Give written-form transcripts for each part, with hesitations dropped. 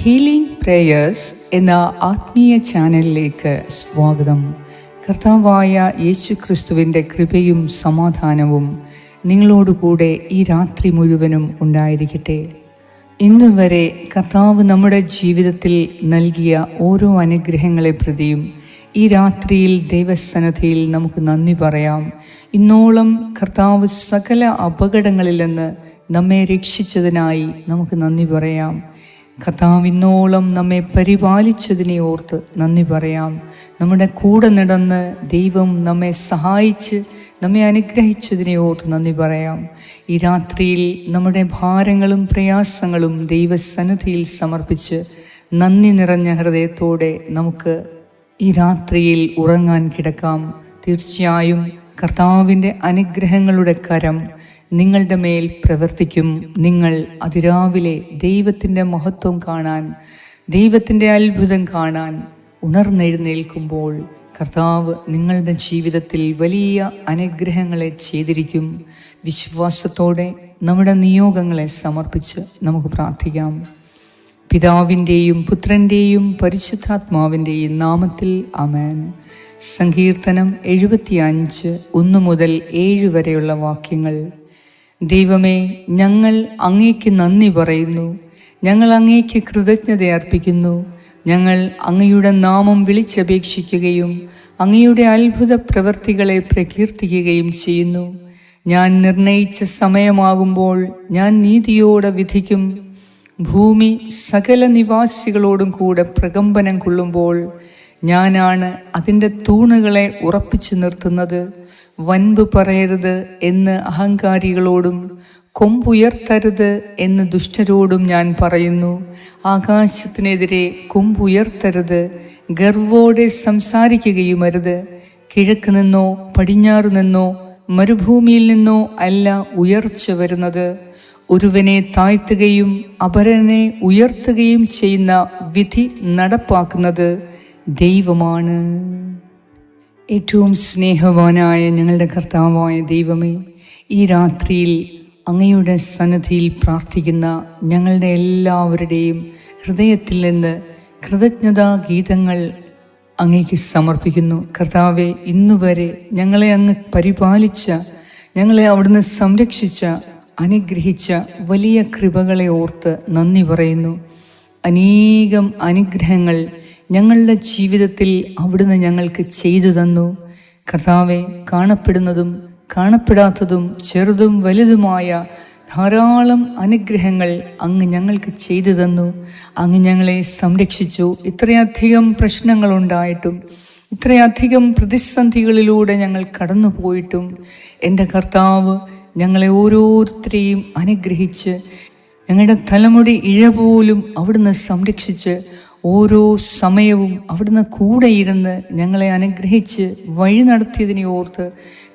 Healing prayers എന്ന ആത്മീയ ചാനലിലേക്ക് സ്വാഗതം. കർത്താവായ യേശു ക്രിസ്തുവിൻ്റെ കൃപയും സമാധാനവും നിങ്ങളോടുകൂടെ ഈ രാത്രി മുഴുവനും ഉണ്ടായിരിക്കട്ടെ. ഇന്നുവരെ കർത്താവ് നമ്മുടെ ജീവിതത്തിൽ നൽകിയ ഓരോ അനുഗ്രഹങ്ങളെ പ്രതിയും ഈ രാത്രിയിൽ ദൈവസന്നിധിയിൽ നമുക്ക് നന്ദി പറയാം. ഇന്നോളം കർത്താവ് സകല അപകടങ്ങളിൽ നിന്ന് നമ്മെ രക്ഷിച്ചതിനായി നമുക്ക് നന്ദി പറയാം. കർത്താവ് ഇന്നോളം നമ്മെ പരിപാലിച്ചതിനെ ഓർത്ത് നന്ദി പറയാം. നമ്മുടെ കൂടെ നടന്ന് ദൈവം നമ്മെ സഹായിച്ച് നമ്മെ അനുഗ്രഹിച്ചതിനെ ഓർത്ത് നന്ദി പറയാം. ഈ രാത്രിയിൽ നമ്മുടെ ഭാരങ്ങളും പ്രയാസങ്ങളും ദൈവസന്നിധിയിൽ സമർപ്പിച്ച് നന്ദി നിറഞ്ഞ ഹൃദയത്തോടെ നമുക്ക് ഈ രാത്രിയിൽ ഉറങ്ങാൻ കിടക്കാം. തീർച്ചയായും കർത്താവിൻ്റെ അനുഗ്രഹങ്ങളുടെ കരം നിങ്ങളുടെ മേൽ പ്രവർത്തിക്കും. നിങ്ങൾ അതിരാവിലെ ദൈവത്തിൻ്റെ മഹത്വം കാണാൻ, ദൈവത്തിൻ്റെ അത്ഭുതം കാണാൻ ഉണർന്നെഴുന്നേൽക്കുമ്പോൾ കർത്താവ് നിങ്ങളുടെ ജീവിതത്തിൽ വലിയ അനുഗ്രഹങ്ങളെ ചെയ്തിരിക്കും. വിശ്വാസത്തോടെ നമ്മുടെ നിയോഗങ്ങളെ സമർപ്പിച്ച് നമുക്ക് പ്രാർത്ഥിക്കാം. പിതാവിൻ്റെയും പുത്രൻ്റെയും പരിശുദ്ധാത്മാവിൻ്റെയും നാമത്തിൽ ആമേൻ. സങ്കീർത്തനം 75 1 മുതൽ 7 വരെയുള്ള വാക്യങ്ങൾ. ദൈവമേ, ഞങ്ങൾ അങ്ങേക്ക് നന്ദി പറയുന്നു, ഞങ്ങൾ അങ്ങേക്ക് കൃതജ്ഞത അർപ്പിക്കുന്നു. ഞങ്ങൾ അങ്ങയുടെ നാമം വിളിച്ചപേക്ഷിക്കുകയും അങ്ങയുടെ അത്ഭുത പ്രവൃത്തികളെ പ്രകീർത്തിക്കുകയും ചെയ്യുന്നു. ഞാൻ നിർണയിച്ച സമയമാകുമ്പോൾ ഞാൻ നീതിയോടെ വിധിക്കും. ഭൂമി സകല നിവാസികളോടും കൂടെ പ്രകമ്പനം കൊള്ളുമ്പോൾ ഞാനാണ് അതിൻ്റെ തൂണുകളെ ഉറപ്പിച്ചു നിർത്തുന്നത്. വൻപ് പറയരുത് എന്ന് അഹങ്കാരികളോടും കൊമ്പുയർത്തരുത് എന്ന് ദുഷ്ടരോടും ഞാൻ പറയുന്നു. ആകാശത്തിനെതിരെ കൊമ്പുയർത്തരുത്, ഗർവോടെ സംസാരിക്കുകയുമരുത്. കിഴക്ക് നിന്നോ പടിഞ്ഞാറ് നിന്നോ മരുഭൂമിയിൽ നിന്നോ അല്ല ഉയർച്ച വരുന്നത്. ഒരുവനെ താഴ്ത്തുകയും അപരനെ ഉയർത്തുകയും ചെയ്യുന്ന വിധി നടപ്പാക്കുന്നത് ദൈവമാണ്. ഏറ്റവും സ്നേഹവാനായ ഞങ്ങളുടെ കർത്താവായ ദൈവമേ, ഈ രാത്രിയിൽ അങ്ങയുടെ സന്നിധിയിൽ പ്രാർത്ഥിക്കുന്ന ഞങ്ങളുടെ എല്ലാവരുടെയും ഹൃദയത്തിൽ നിന്ന് കൃതജ്ഞതാ ഗീതങ്ങൾ അങ്ങേക്ക് സമർപ്പിക്കുന്നു. കർത്താവെ, ഇന്നുവരെ ഞങ്ങളെ അങ്ങ് പരിപാലിച്ച, ഞങ്ങളെ അവിടുന്ന് സംരക്ഷിച്ച, അനുഗ്രഹിച്ച വലിയ കൃപകളെ ഓർത്ത് നന്ദി പറയുന്നു. അനേകം അനുഗ്രഹങ്ങൾ ഞങ്ങളുടെ ജീവിതത്തിൽ അവിടുന്ന് ഞങ്ങൾക്ക് ചെയ്തു തന്നു. കർത്താവെ, കാണപ്പെടുന്നതും കാണപ്പെടാത്തതും ചെറുതും വലുതുമായ ധാരാളം അനുഗ്രഹങ്ങൾ അങ്ങ് ഞങ്ങൾക്ക് ചെയ്തു തന്നു. അങ്ങ് ഞങ്ങളെ സംരക്ഷിച്ചു. ഇത്രയധികം പ്രശ്നങ്ങളുണ്ടായിട്ടും ഇത്രയധികം പ്രതിസന്ധികളിലൂടെ ഞങ്ങൾ കടന്നുപോയിട്ടും എൻ്റെ കർത്താവ് ഞങ്ങളെ ഓരോരുത്തരെയും അനുഗ്രഹിച്ച് ഞങ്ങളുടെ തലമുടി ഇഴ പോലും അവിടുന്ന് സംരക്ഷിച്ച് ഓരോ സമയവും അവിടുന്ന് കൂടെ ഇരുന്ന് ഞങ്ങളെ അനുഗ്രഹിച്ച് വഴി നടത്തിയതിനെ ഓർത്ത്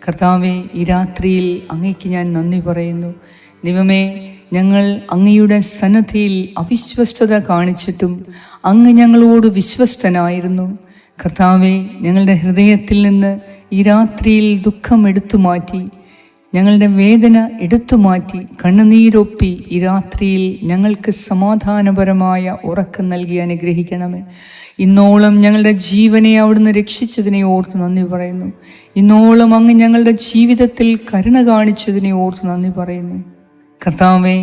കർത്താവെ, ഈ രാത്രിയിൽ അങ്ങേക്ക് ഞാൻ നന്ദി പറയുന്നു. ദൈവമേ, ഞങ്ങൾ അങ്ങയുടെ സന്നിധിയിൽ അവിശ്വസ്തത കാണിച്ചിട്ടും അങ്ങ് ഞങ്ങളോട് വിശ്വസ്തനായിരുന്നു. കർത്താവെ, ഞങ്ങളുടെ ഹൃദയത്തിൽ നിന്ന് ഈ രാത്രിയിൽ ദുഃഖം എടുത്തു മാറ്റി, ഞങ്ങളുടെ വേദന എടുത്തുമാറ്റി, കണ്ണുനീരൊപ്പി ഈ രാത്രിയിൽ ഞങ്ങൾക്ക് സമാധാനപരമായ ഉറക്കം നൽകി അനുഗ്രഹിക്കണമേ. ഇന്നോളം ഞങ്ങളുടെ ജീവനെ അവിടുന്ന് രക്ഷിച്ചതിനെ ഓർത്ത് നന്ദി പറയുന്നു. ഇന്നോളം അങ്ങ് ഞങ്ങളുടെ ജീവിതത്തിൽ കരുണ കാണിച്ചതിനെ ഓർത്ത് നന്ദി പറയുന്നു. കർത്താവേ,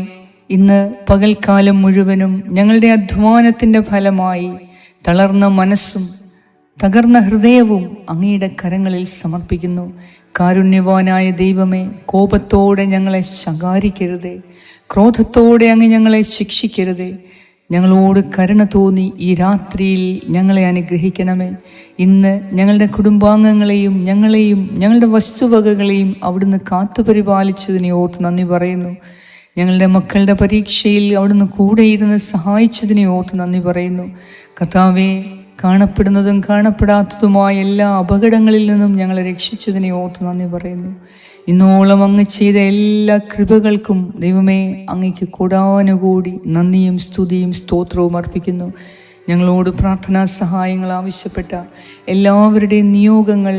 ഇന്ന് പകൽക്കാലം മുഴുവനും ഞങ്ങളുടെ അധ്വാനത്തിൻ്റെ ഫലമായി തളർന്ന മനസ്സും തകർന്ന ഹൃദയവും അങ്ങയുടെ കരങ്ങളിൽ സമർപ്പിക്കുന്നു. കാരുണ്യവാനായ ദൈവമേ, കോപത്തോടെ ഞങ്ങളെ ശകാരിക്കരുതേ, ക്രോധത്തോടെ അങ്ങ് ഞങ്ങളെ ശിക്ഷിക്കരുതേ. ഞങ്ങളോട് കരുണ തോന്നി ഈ രാത്രിയിൽ ഞങ്ങളെ അനുഗ്രഹിക്കണമേ. ഇന്ന് ഞങ്ങളുടെ കുടുംബാംഗങ്ങളെയും ഞങ്ങളെയും ഞങ്ങളുടെ വസ്തുവകകളെയും അവിടുന്ന് കാത്തുപരിപാലിച്ചതിനെ ഓർത്ത് നന്ദി പറയുന്നു. ഞങ്ങളുടെ മക്കളുടെ പരീക്ഷയിൽ അവിടുന്ന് കൂടെയിരുന്ന് സഹായിച്ചതിനെ ഓർത്ത് നന്ദി പറയുന്നു. കർത്താവേ, കാണപ്പെടുന്നതും കാണപ്പെടാത്തതുമായ എല്ലാ അപകടങ്ങളിൽ നിന്നും ഞങ്ങളെ രക്ഷിച്ചതിനെ ഓർത്ത് നന്ദി പറയുന്നു. ഇന്നോളം അങ്ങ് ചെയ്ത എല്ലാ കൃപകൾക്കും ദൈവമേ, അങ്ങയ്ക്ക് കൂടാനുകൂടി നന്ദിയും സ്തുതിയും സ്തോത്രവും അർപ്പിക്കുന്നു. ഞങ്ങളോട് പ്രാർത്ഥനാ സഹായങ്ങൾ ആവശ്യപ്പെട്ട എല്ലാവരുടെയും നിയോഗങ്ങൾ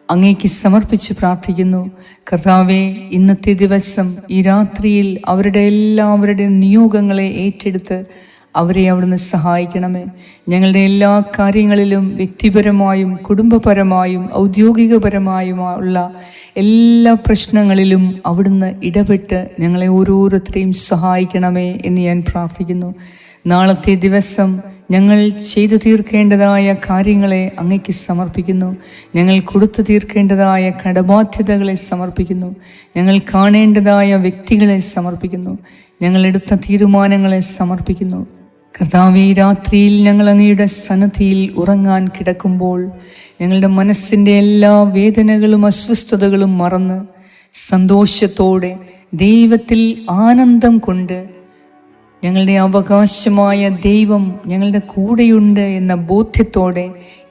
അങ്ങേക്ക് സമർപ്പിച്ച് പ്രാർത്ഥിക്കുന്നു. കർത്താവെ, ഇന്നത്തെ ദിവസം ഈ രാത്രിയിൽ അവരുടെ എല്ലാവരുടെയും നിയോഗങ്ങളെ ഏറ്റെടുത്ത് അവരെ അവിടുന്ന് സഹായിക്കണമേ. ഞങ്ങളുടെ എല്ലാ കാര്യങ്ങളിലും വ്യക്തിപരമായും കുടുംബപരമായും ഔദ്യോഗികപരമായുമുള്ള എല്ലാ പ്രശ്നങ്ങളിലും അവിടുന്ന് ഇടപെട്ട് ഞങ്ങളെ ഓരോരുത്തരെയും സഹായിക്കണമേ എന്ന് ഞാൻ പ്രാർത്ഥിക്കുന്നു. നാളത്തെ ദിവസം ഞങ്ങൾ ചെയ്തു തീർക്കേണ്ടതായ കാര്യങ്ങളെ അങ്ങയ്ക്ക് സമർപ്പിക്കുന്നു. ഞങ്ങൾ കൊടുത്തു തീർക്കേണ്ടതായ കടബാധ്യതകളെ സമർപ്പിക്കുന്നു. ഞങ്ങൾ കാണേണ്ടതായ വ്യക്തികളെ സമർപ്പിക്കുന്നു. ഞങ്ങൾ എടുത്ത തീരുമാനങ്ങളെ സമർപ്പിക്കുന്നു. കർത്താവേ, രാത്രിയിൽ ഞങ്ങൾ അങ്ങയുടെ സന്നിധിയിൽ ഉറങ്ങാൻ കിടക്കുമ്പോൾ ഞങ്ങളുടെ മനസ്സിൻ്റെ എല്ലാ വേദനകളും അസ്വസ്ഥതകളും മറന്ന് സന്തോഷത്തോടെ ദൈവത്തിൽ ആനന്ദം കൊണ്ട് ഞങ്ങളുടെ അവകാശമായ ദൈവം ഞങ്ങളുടെ കൂടെയുണ്ട് എന്ന ബോധ്യത്തോടെ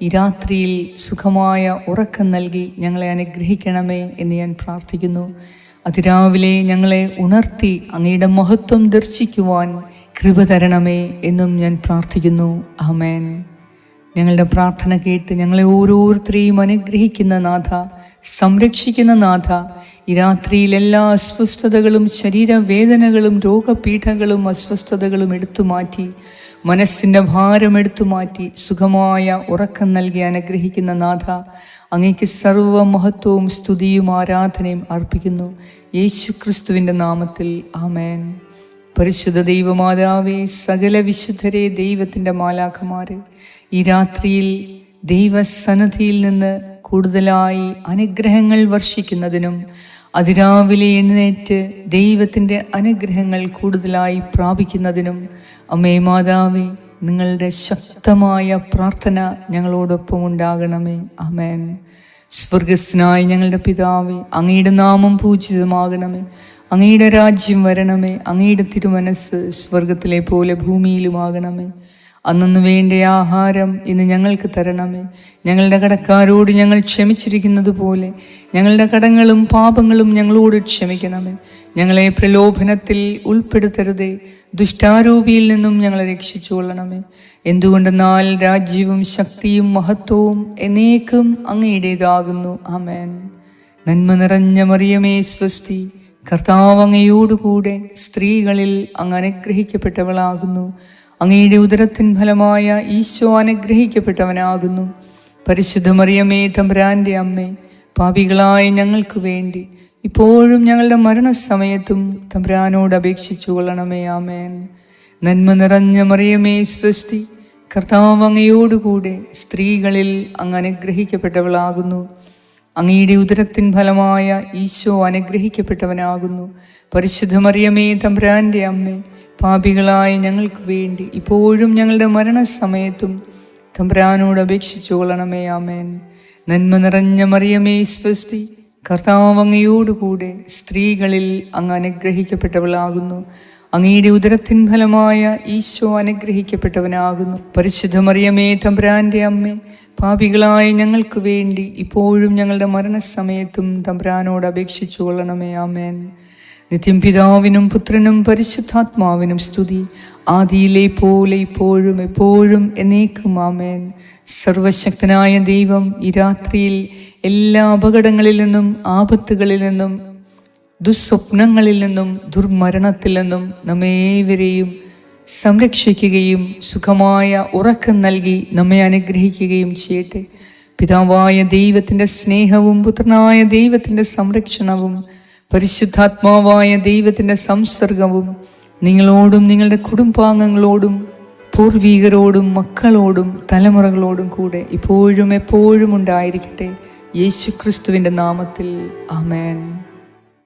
ഈ രാത്രിയിൽ സുഖമായ ഉറക്കം നൽകി ഞങ്ങളെ അനുഗ്രഹിക്കണമേ എന്ന് ഞാൻ പ്രാർത്ഥിക്കുന്നു. അതിരാവിലെ ഞങ്ങളെ ഉണർത്തി അങ്ങയുടെ മഹത്വം ദർശിക്കുവാൻ കൃപ തരണമേ എന്നും ഞാൻ പ്രാർത്ഥിക്കുന്നു. ആമേൻ. ഞങ്ങളുടെ പ്രാർത്ഥന കേട്ട് ഞങ്ങളെ ഓരോരുത്തരെയും അനുഗ്രഹിക്കുന്ന നാഥ, സംരക്ഷിക്കുന്ന നാഥ, ഈ രാത്രിയിൽ എല്ലാ അസ്വസ്ഥതകളും ശരീരവേദനകളും രോഗപീഠകളും അസ്വസ്ഥതകളും എടുത്തു മാറ്റി, മനസ്സിൻ്റെ ഭാരം എടുത്തു മാറ്റി സുഖമായ ഉറക്കം നൽകി അനുഗ്രഹിക്കുന്ന നാഥ, അങ്ങേക്ക് സർവ്വ മഹത്വവും സ്തുതിയും ആരാധനയും അർപ്പിക്കുന്നു. യേശു ക്രിസ്തുവിൻ്റെ നാമത്തിൽ ആമേൻ. പരിശുദ്ധ ദൈവമാതാവേ, സകല വിശുദ്ധരെ, ദൈവത്തിൻ്റെ മാലാഖമാരെ, ഈ രാത്രിയിൽ ദൈവസന്നിധിയിൽ നിന്ന് കൂടുതലായി അനുഗ്രഹങ്ങൾ വർഷിക്കുന്നതിനും അതിരാവിലെ എഴുന്നേറ്റ് ദൈവത്തിൻ്റെ അനുഗ്രഹങ്ങൾ കൂടുതലായി പ്രാപിക്കുന്നതിനും അമ്മേ മാതാവേ, നിങ്ങളുടെ ശക്തമായ പ്രാർത്ഥന ഞങ്ങളോടൊപ്പം ഉണ്ടാകണമേ. ആമേൻ. സ്വർഗസ്നായ ഞങ്ങളുടെ പിതാവേ, അങ്ങയുടെ നാമം പൂജിതമാകണമേ. അങ്ങയുടെ രാജ്യം വരണമേ. അങ്ങയുടെ തിരുമനസ് സ്വർഗത്തിലെ പോലെ ഭൂമിയിലുമാകണമേ. അന്നു വേണ്ട ആഹാരം ഇന്ന് ഞങ്ങൾക്ക് തരണമേ. ഞങ്ങളുടെ കടക്കാരോട് ഞങ്ങൾ ക്ഷമിച്ചിരിക്കുന്നത് പോലെ ഞങ്ങളുടെ കടങ്ങളും പാപങ്ങളും ഞങ്ങളോട് ക്ഷമിക്കണമേ. ഞങ്ങളെ പ്രലോഭനത്തിൽ ഉൾപ്പെടുത്തരുതേ, ദുഷ്ടാരൂപിയിൽ നിന്നും ഞങ്ങളെ രക്ഷിച്ചുകൊള്ളണമേ. എന്തുകൊണ്ടെന്നാൽ രാജ്യവും ശക്തിയും മഹത്വവും എന്നേക്കും അങ്ങയുടേതാകുന്നു. ആമേൻ. നന്മ നിറഞ്ഞ മറിയമേ, സ്വസ്തി, കർത്താവ് അങ്ങയോടുകൂടെ സ്ത്രീകളിൽ അങ്ങ് അനുഗ്രഹിക്കപ്പെട്ടവളാകുന്നു. അങ്ങയുടെ ഉദരത്തിൻ ഫലമായ ഈശോ അനുഗ്രഹിക്കപ്പെട്ടവനാകുന്നു. പരിശുദ്ധ മറിയമേ, തമ്പുരാൻ്റെ അമ്മേ, പാപികളായ ഞങ്ങൾക്ക് വേണ്ടി ഇപ്പോഴും ഞങ്ങളുടെ മരണസമയത്തും തമ്പുരാനോട് അപേക്ഷിച്ചു കൊള്ളണമേ. ആമേൻ. നന്മ നിറഞ്ഞ മറിയമേ, സ്വസ്തി, കർത്താവ് അങ്ങയോടുകൂടെ സ്ത്രീകളിൽ അങ്ങ് അനുഗ്രഹിക്കപ്പെട്ടവളാകുന്നു. അങ്ങയുടെ ഉദരത്തിൻ ഫലമായ ഈശോ അനുഗ്രഹിക്കപ്പെട്ടവനാകുന്നു. പരിശുദ്ധ മറിയമേ, തമ്പുരാൻ്റെ അമ്മേ, പാപികളായ ഞങ്ങൾക്ക് വേണ്ടി ഇപ്പോഴും ഞങ്ങളുടെ മരണസമയത്തും തമ്പുരാനോട് അപേക്ഷിച്ചു കൊള്ളണമേ. ആമേൻ. നന്മ നിറഞ്ഞ മറിയമേ, സ്വസ്തി, കർത്താവ് അങ്ങയോടുകൂടെ സ്ത്രീകളിൽ അങ്ങ് അനുഗ്രഹിക്കപ്പെട്ടവളാകുന്നു. അങ്ങയുടെ ഉദരത്തിൻ ഫലമായ ഈശോ അനുഗ്രഹിക്കപ്പെട്ടവനാകുന്നു. പരിശുദ്ധ മറിയമേ, തമ്പുരാൻ്റെ അമ്മേ, പാപികളായ ഞങ്ങൾക്ക് വേണ്ടി ഇപ്പോഴും ഞങ്ങളുടെ മരണസമയത്തും തമ്പുരാനോട് അപേക്ഷിച്ചു കൊള്ളണമേ. ആമേൻ. നിത്യം പിതാവിനും പുത്രനും പരിശുദ്ധാത്മാവിനും സ്തുതി, ആദിയിലെ പോലെ ഇപ്പോഴും എപ്പോഴും എന്നേക്കും. ആമേൻ. സർവശക്തനായ ദൈവം ഈ രാത്രിയിൽ എല്ലാ അപകടങ്ങളിൽ നിന്നും ആപത്തുകളിൽ നിന്നും ദുസ്വപ്നങ്ങളിൽ നിന്നും ദുർമരണത്തിൽ നിന്നും നമ്മേവരെയും സംരക്ഷിക്കുകയും സുഖമായ ഉറക്കം നൽകി നമ്മെ അനുഗ്രഹിക്കുകയും ചെയ്യട്ടെ. പിതാവായ ദൈവത്തിൻ്റെ സ്നേഹവും പുത്രനായ ദൈവത്തിൻ്റെ സംരക്ഷണവും പരിശുദ്ധാത്മാവായ ദൈവത്തിൻ്റെ സംസർഗവും നിങ്ങളോടും നിങ്ങളുടെ കുടുംബാംഗങ്ങളോടും പൂർവീകരോടും മക്കളോടും തലമുറകളോടും കൂടെ ഇപ്പോഴും എപ്പോഴും ഉണ്ടായിരിക്കട്ടെ. യേശു ക്രിസ്തുവിൻ്റെ നാമത്തിൽ ആമേൻ.